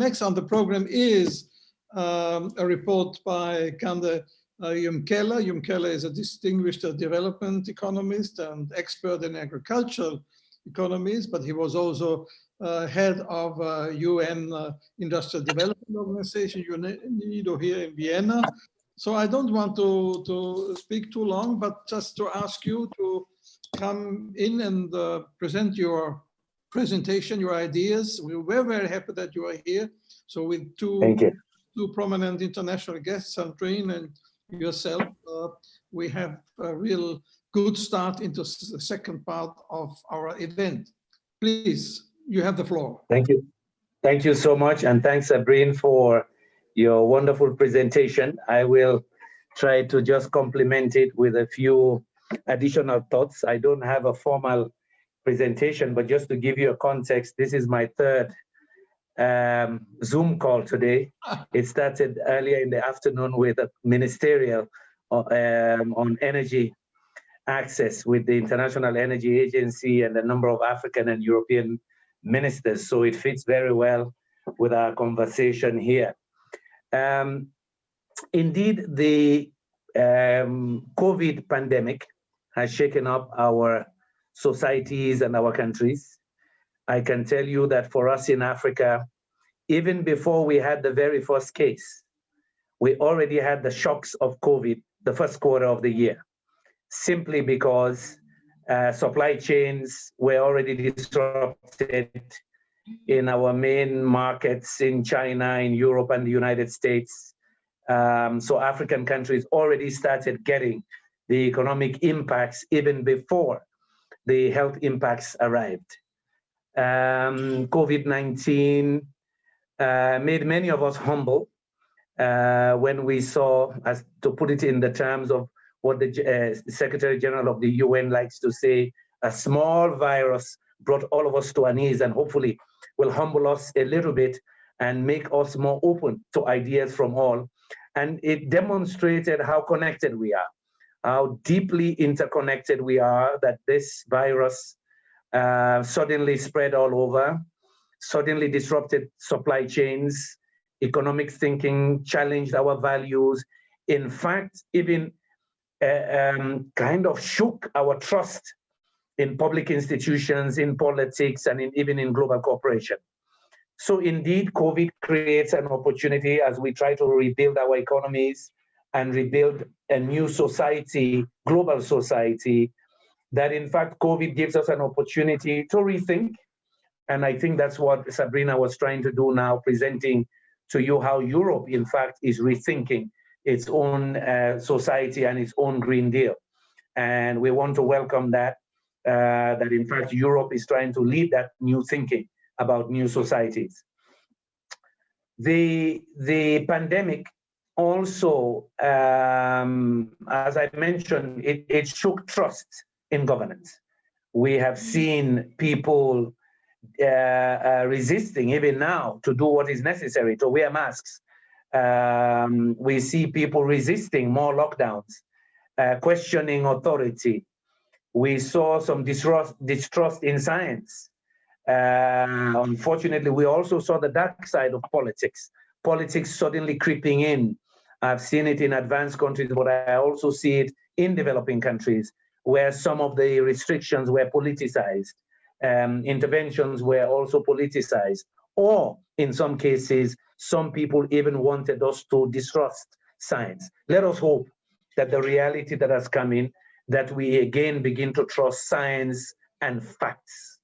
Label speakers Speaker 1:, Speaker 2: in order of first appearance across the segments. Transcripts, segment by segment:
Speaker 1: next on the program is a report by Kandeh Yumkella. Yumkella is a distinguished development economist and expert in agricultural economies, but he was also head of UN Industrial Development Organization, UNIDO, here in Vienna. So I don't want to speak too long, but just to ask you to come in and present your presentation, your ideas. We're very happy that you are here. So with two prominent international guests, Sandrine and yourself, we have a real good start into the second part of our event. Please, you have the floor.
Speaker 2: Thank you. Thank you so much. And thanks, Sabrine, for your wonderful presentation. I will try to just complement it with a few additional thoughts. I don't have a formal presentation, but just to give you a context, this is my third Zoom call today. It started earlier in the afternoon with a ministerial on energy access with the International Energy Agency and a number of African and European ministers. So it fits very well with our conversation here. Indeed, the COVID pandemic has shaken up our societies and our countries. I can tell you that for us in Africa, even before we had the very first case, we already had the shocks of COVID the first quarter of the year, simply because supply chains were already disrupted in our main markets in China, in Europe, and the United States. So African countries already started getting the economic impacts even before the health impacts arrived. COVID-19 made many of us humble when we saw, as to put it in the terms of what the Secretary General of the UN likes to say, a small virus brought all of us to our knees and hopefully will humble us a little bit and make us more open to ideas from all. And it demonstrated how connected we are, how deeply interconnected we are, that this virus suddenly spread all over, suddenly disrupted supply chains, economic thinking, challenged our values. In fact, even kind of shook our trust in public institutions, in politics, and even in global cooperation. So indeed, COVID creates an opportunity as we try to rebuild our economies and rebuild a new society, global society, that in fact, COVID gives us an opportunity to rethink. And I think that's what Sabrina was trying to do now, presenting to you how Europe, in fact, is rethinking its own society and its own Green Deal. And we want to welcome that, that in fact, Europe is trying to lead that new thinking about new societies. The pandemic also, as I mentioned, it shook trust in governance. We have seen people resisting even now to do what is necessary, to wear masks. We see people resisting more lockdowns, questioning authority. We saw some distrust in science. Unfortunately, we also saw the dark side of politics. Politics suddenly creeping in. I've seen it in advanced countries, but I also see it in developing countries where some of the restrictions were politicized. Interventions were also politicized, or in some cases, some people even wanted us to distrust science. Let us hope that the reality that has come in, that we again begin to trust science and facts,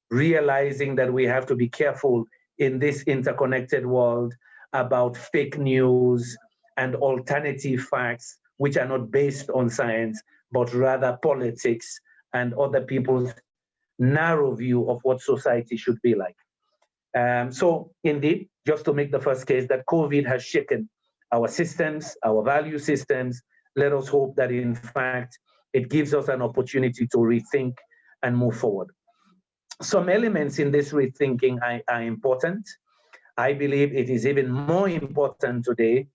Speaker 2: realizing that we have to be careful in this interconnected world about fake news and alternative facts, which are not based on science, but rather politics and other people's narrow view of what society should be like. So indeed, just to make the first case, that COVID has shaken our systems, our value systems. Let us hope that in fact, it gives us an opportunity to rethink and move forward. Some elements in this rethinking are important. I believe it is even more important today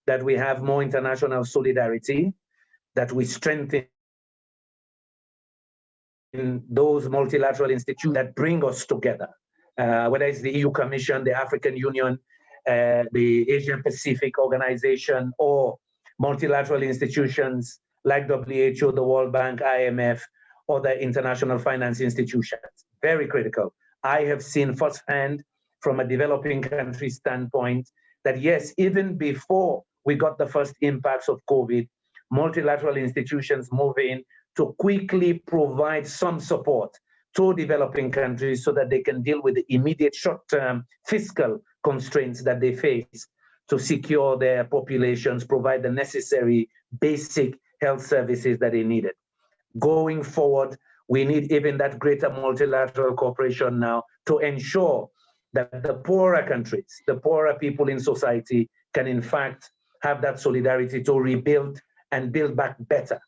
Speaker 2: that we have more international solidarity, that we strengthen in those multilateral institutions that bring us together. whether it's the EU Commission, the African Union, the Asian Pacific Organization, or multilateral institutions like WHO, the World Bank, IMF, or the international finance institutions. Very critical. I have seen firsthand from a developing country standpoint that yes, even before we got the first impacts of COVID, multilateral institutions move in to quickly provide some support to developing countries so that they can deal with the immediate short-term fiscal constraints that they face to secure their populations, provide the necessary basic health services that they needed. Going forward, we need even that greater multilateral cooperation now to ensure that the poorer countries, the poorer people in society can in fact have that solidarity to rebuild and build back better.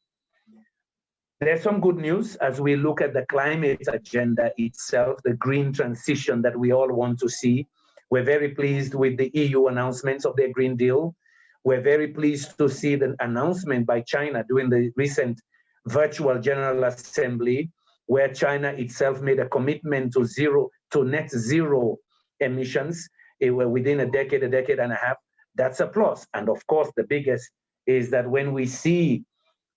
Speaker 2: There's some good news as we look at the climate agenda itself, the green transition that we all want to see. We're very pleased with the EU announcements of their Green Deal. We're very pleased to see the announcement by China during the recent virtual General Assembly, where China itself made a commitment to net zero emissions within a decade and a half. That's a plus. And of course, the biggest is that when we see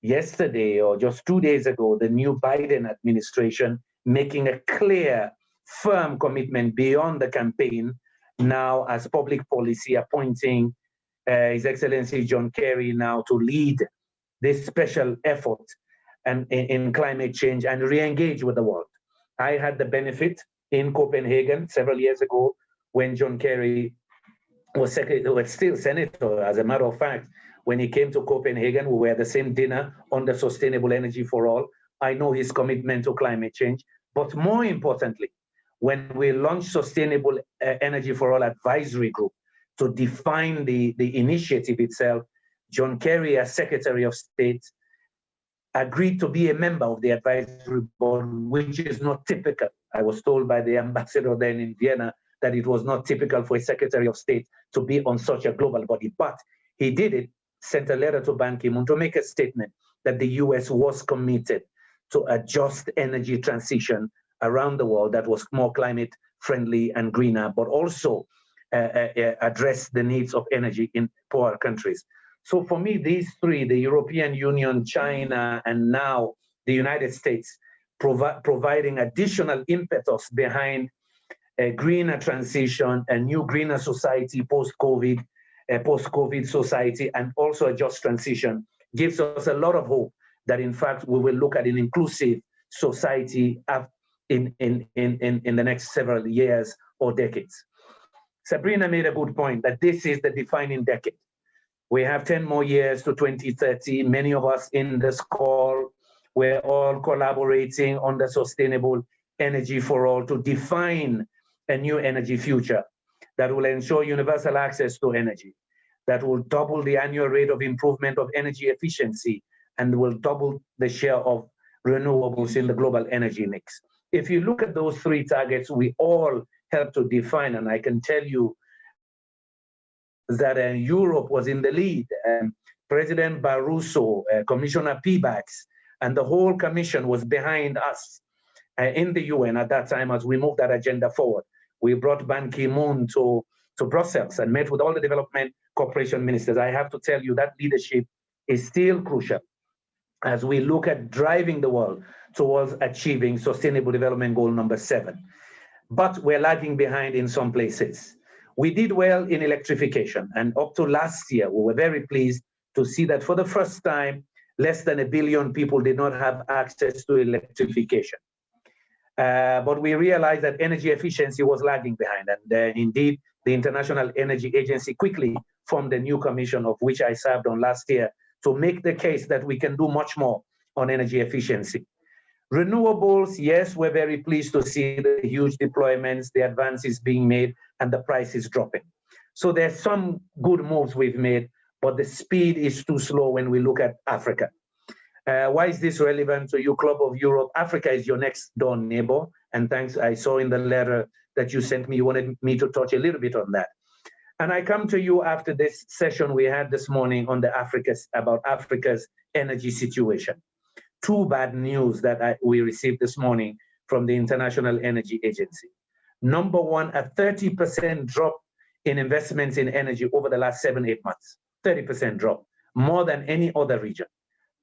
Speaker 2: yesterday or just 2 days ago, the new Biden administration making a clear, firm commitment beyond the campaign now as public policy, appointing His Excellency John Kerry now to lead this special effort in climate change and re-engage with the world. I had the benefit in Copenhagen several years ago when John Kerry was still senator, as a matter of fact. When he came to Copenhagen, we were at the same dinner on the Sustainable Energy for All. I know his commitment to climate change, but more importantly, when we launched Sustainable Energy for All Advisory Group to define the initiative itself, John Kerry, as Secretary of State, agreed to be a member of the advisory board, which is not typical. I was told by the ambassador then in Vienna that it was not typical for a Secretary of State to be on such a global body, but he did it, sent a letter to Ban Ki-moon to make a statement that the US was committed to a just energy transition around the world that was more climate friendly and greener, but also address the needs of energy in poorer countries. So for me, these three, the European Union, China, and now the United States, providing additional impetus behind a greener transition, a new greener society post-COVID, a post-COVID society, and also a just transition, gives us a lot of hope that in fact we will look at an inclusive society in the next several years or decades. Sabrina made a good point that this is the defining decade. We have 10 more years to 2030. Many of us in this call, we're all collaborating on the Sustainable Energy for All to define a new energy future that will ensure universal access to energy, that will double the annual rate of improvement of energy efficiency, and will double the share of renewables in the global energy mix. If you look at those three targets, we all help to define, and I can tell you that Europe was in the lead. President Barroso, Commissioner Piebalgs, and the whole commission was behind us in the UN at that time as we moved that agenda forward. We brought Ban Ki-moon to Brussels and met with all the development cooperation ministers. I have to tell you that leadership is still crucial as we look at driving the world towards achieving Sustainable Development Goal number 7. But we're lagging behind in some places. We did well in electrification, and up to last year, we were very pleased to see that for the first time, less than 1 billion people did not have access to electrification. But we realized that energy efficiency was lagging behind, and indeed, the International Energy Agency quickly formed a new commission, of which I served on last year, to make the case that we can do much more on energy efficiency. Renewables, yes, we're very pleased to see the huge deployments, the advances being made, and the prices dropping. So there's some good moves we've made, but the speed is too slow when we look at Africa. Why is this relevant to you, Club of Europe? Africa is your next door neighbor, and thanks, I saw in the letter that you sent me, you wanted me to touch a little bit on that. And I come to you after this session we had this morning on about Africa's energy situation. Two bad news that we received this morning from the International Energy Agency. Number one, a 30% drop in investments in energy over the last 7-8 months. 30% drop, more than any other region.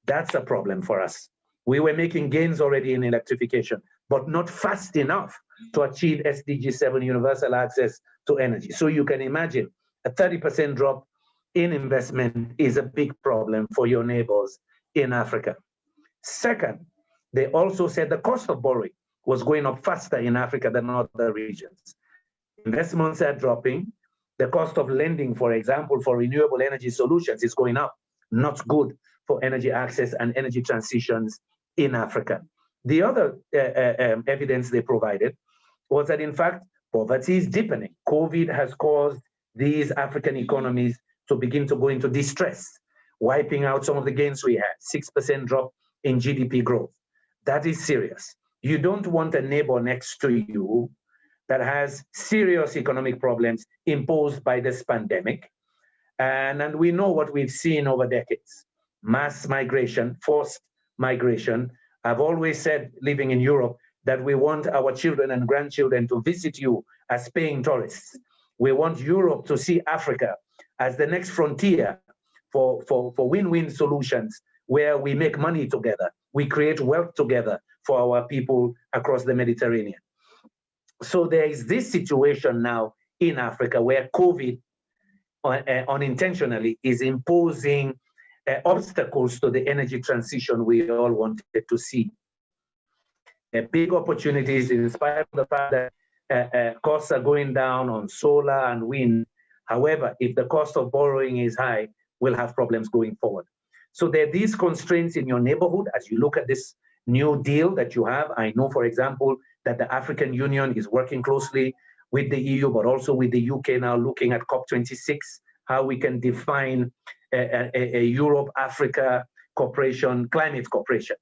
Speaker 2: That's a problem for us. We were making gains already in electrification, but not fast enough to achieve SDG 7 universal access to energy. So you can imagine a 30% drop in investment is a big problem for your neighbors in Africa. Second, they also said the cost of borrowing was going up faster in Africa than other regions. Investments are dropping. The cost of lending, for example, for renewable energy solutions is going up. Not good for energy access and energy transitions in Africa. The other evidence they provided was that, in fact, poverty is deepening. COVID has caused these African economies to begin to go into distress, wiping out some of the gains we had, 6% drop in GDP growth. That is serious. You don't want a neighbor next to you that has serious economic problems imposed by this pandemic. And we know what we've seen over decades. Mass migration, forced migration. I've always said, living in Europe, that we want our children and grandchildren to visit you as paying tourists. We want Europe to see Africa as the next frontier for win-win solutions where we make money together, we create wealth together for our people across the Mediterranean. So there is this situation now in Africa where COVID unintentionally is imposing obstacles to the energy transition we all wanted to see. Big opportunities, in spite of the fact that costs are going down on solar and wind. However, if the cost of borrowing is high, we'll have problems going forward. So there are these constraints in your neighborhood as you look at this new deal that you have. I know, for example, that the African Union is working closely with the EU, but also with the UK now, looking at COP26, how we can define a Europe-Africa cooperation, climate cooperation.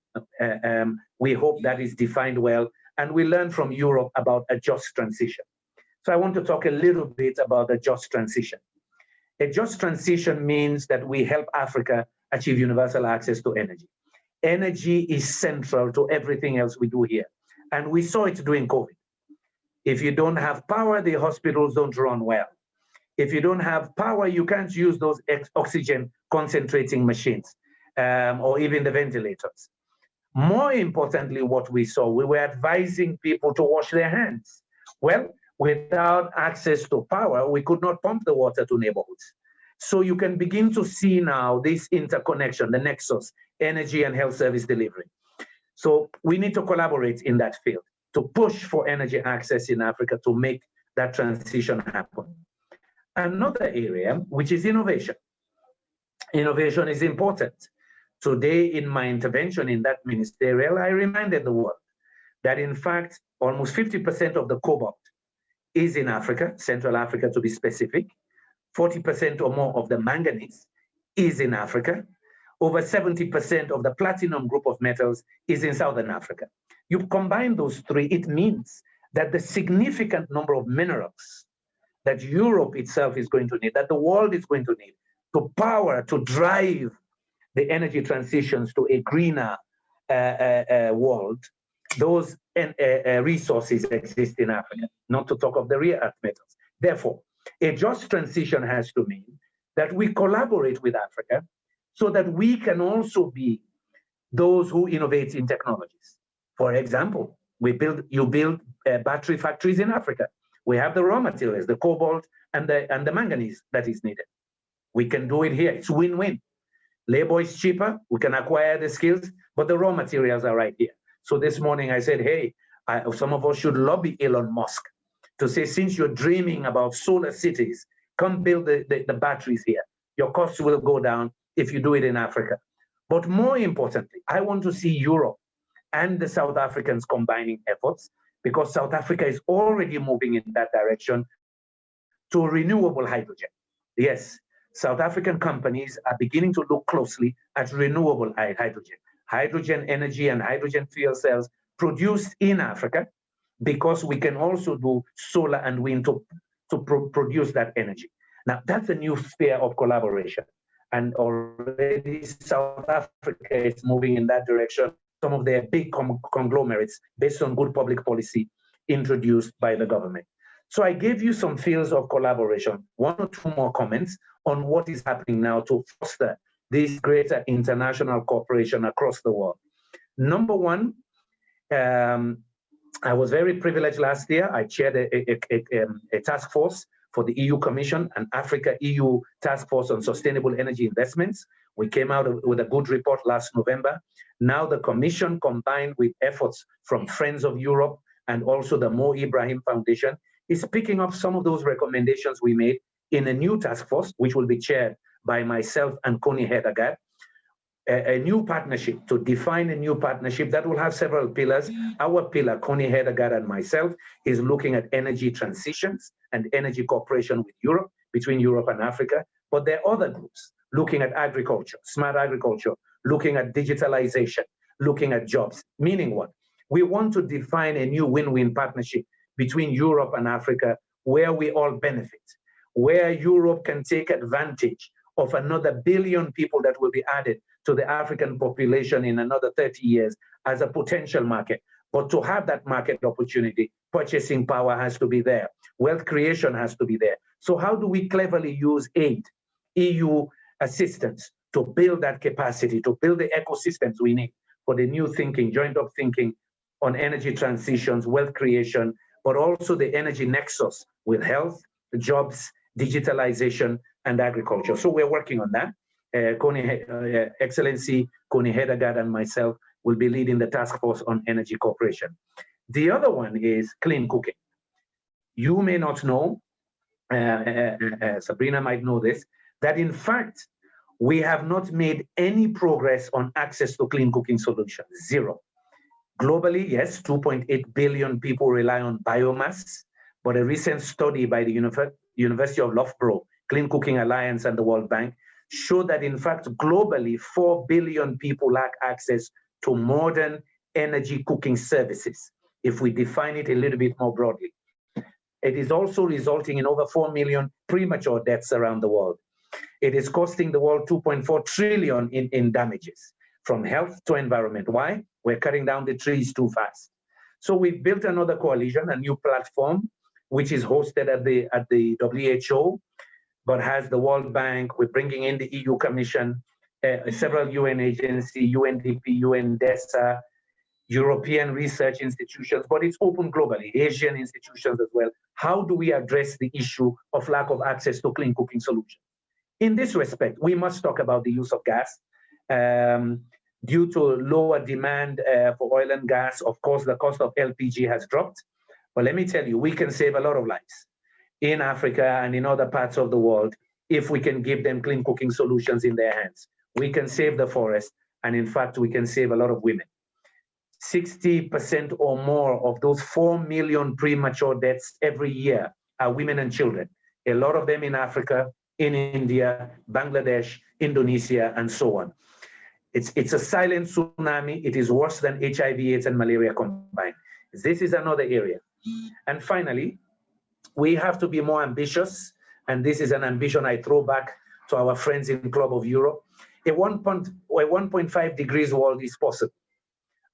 Speaker 2: We hope that is defined well, and we learn from Europe about a just transition. So I want to talk a little bit about the just transition. A just transition means that we help Africa achieve universal access to energy. Energy is central to everything else we do here. And we saw it during COVID. If you don't have power, the hospitals don't run well. If you don't have power, you can't use those oxygen concentrating machines or even the ventilators. More importantly, what we saw, we were advising people to wash their hands. Well, without access to power, we could not pump the water to neighborhoods. So you can begin to see now this interconnection, the nexus, energy and health service delivery. So we need to collaborate in that field to push for energy access in Africa to make that transition happen. Another area, which is innovation. Innovation is important. Today, in my intervention in that ministerial, I reminded the world that, in fact, almost 50% of the cobalt is in Africa, Central Africa to be specific. 40% or more of the manganese is in Africa. Over 70% of the platinum group of metals is in Southern Africa. You combine those three, it means that the significant number of minerals that Europe itself is going to need, that the world is going to need to power, to drive the energy transitions to a greener world, those resources exist in Africa, not to talk of the rare earth metals. Therefore, a just transition has to mean that we collaborate with Africa so that we can also be those who innovate in technologies. For example, you build battery factories in Africa. We have the raw materials, the cobalt and the manganese that is needed. We can do it here. It's win-win. Labor is cheaper. We can acquire the skills, but the raw materials are right here. So this morning I said, hey, some of us should lobby Elon Musk to say, since you're dreaming about solar cities, come build the batteries here. Your costs will go down if you do it in Africa. But more importantly, I want to see Europe and the South Africans combining efforts, because South Africa is already moving in that direction to renewable hydrogen. Yes, South African companies are beginning to look closely at renewable hydrogen. Hydrogen energy and hydrogen fuel cells produced in Africa, because we can also do solar and wind to produce that energy. Now, that's a new sphere of collaboration. And already South Africa is moving in that direction. Some of their big conglomerates, based on good public policy, introduced by the government. So I gave you some fields of collaboration, 1 or 2 more comments on what is happening now to foster this greater international cooperation across the world. Number 1, I was very privileged last year. I chaired a task force for the EU Commission and Africa-EU Task Force on Sustainable Energy Investments. We came out with a good report last November. Now the Commission, combined with efforts from Friends of Europe and also the Mo Ibrahim Foundation, is picking up some of those recommendations we made in a new task force, which will be chaired by myself and Connie Hedegaard, a new partnership, to define a new partnership that will have several pillars. Our pillar, Connie Hedegaard and myself, is looking at energy transitions and energy cooperation with Europe, between Europe and Africa. But there are other groups looking at agriculture, smart agriculture, looking at digitalization, looking at jobs. Meaning what? We want to define a new win-win partnership between Europe and Africa where we all benefit, where Europe can take advantage of another billion people that will be added to the African population in another 30 years as a potential market. But to have that market opportunity, purchasing power has to be there. Wealth creation has to be there. So how do we cleverly use aid, EU assistance, to build that capacity, to build the ecosystems we need for the new thinking, joined up thinking on energy transitions, wealth creation, but also the energy nexus with health, jobs, digitalization, and agriculture. So we're working on that. Excellency Connie Hedegaard and myself will be leading the task force on energy cooperation. The other one is clean cooking. You may not know, Sabrina might know this, that in fact, we have not made any progress on access to clean cooking solutions, 0. Globally, yes, 2.8 billion people rely on biomass, but a recent study by the University of Loughborough, Clean Cooking Alliance and the World Bank showed that in fact, globally, 4 billion people lack access to modern energy cooking services, if we define it a little bit more broadly. It is also resulting in over 4 million premature deaths around the world. It is costing the world 2.4 trillion in damages, from health to environment. Why? We're cutting down the trees too fast. So we've built another coalition, a new platform, which is hosted at the WHO, but has the World Bank. We're bringing in the EU Commission, several UN agencies, UNDP, UNDESA, European research institutions, but it's open globally, Asian institutions as well. How do we address the issue of lack of access to clean cooking solutions? In this respect, we must talk about the use of gas. Due to lower demand for oil and gas, of course, the cost of LPG has dropped. But let me tell you, we can save a lot of lives in Africa and in other parts of the world if we can give them clean cooking solutions in their hands. We can save the forest, and in fact, we can save a lot of women. 60% or more of those 4 million premature deaths every year are women and children. A lot of them in Africa, in India, Bangladesh, Indonesia, and so on. It's a silent tsunami. It is worse than HIV, AIDS, and malaria combined. This is another area. And finally, we have to be more ambitious. And this is an ambition I throw back to our friends in Club of Europe. A 1.5 degrees world is possible.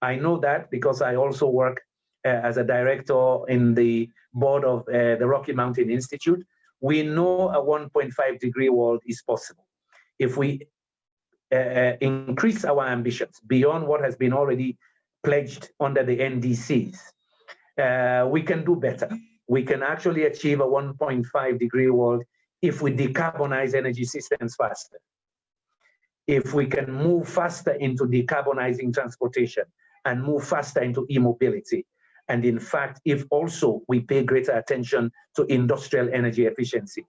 Speaker 2: I know that because I also work as a director in the board of the Rocky Mountain Institute. We know a 1.5 degree world is possible. If we increase our ambitions beyond what has been already pledged under the NDCs, we can do better. We can actually achieve a 1.5 degree world if we decarbonize energy systems faster. If we can move faster into decarbonizing transportation and move faster into e-mobility. And in fact, if also we pay greater attention to industrial energy efficiency.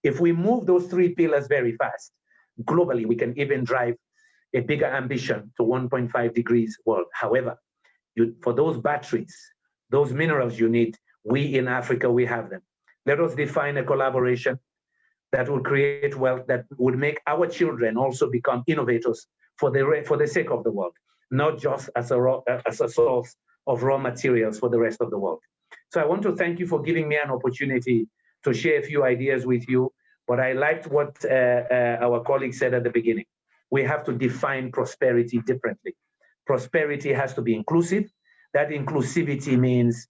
Speaker 2: If we move those 3 pillars very fast, globally, we can even drive a bigger ambition to 1.5 degrees world. However, for those batteries, those minerals you need, we in Africa, we have them. Let us define a collaboration that will create wealth, that would make our children also become innovators for the sake of the world, not just as a source of raw materials for the rest of the world. So I want to thank you for giving me an opportunity to share a few ideas with you, but I liked what our colleague said at the beginning. We have to define prosperity differently. Prosperity has to be inclusive. That inclusivity means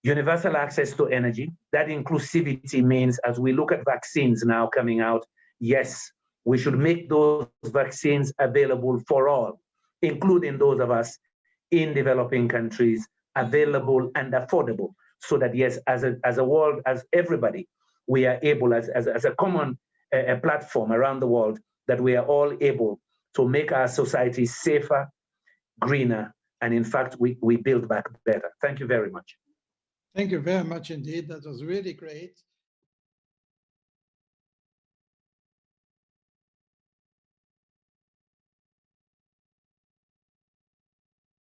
Speaker 2: Universal access to energy. That inclusivity means, as we look at vaccines now coming out, yes, we should make those vaccines available for all, including those of us in developing countries, available and affordable, so that, yes, as a world, as everybody, we are able, as a common platform around the world, that we are all able to make our society safer, greener, and in fact, we build back better. Thank you very much.
Speaker 1: Thank you very much indeed. That was really great.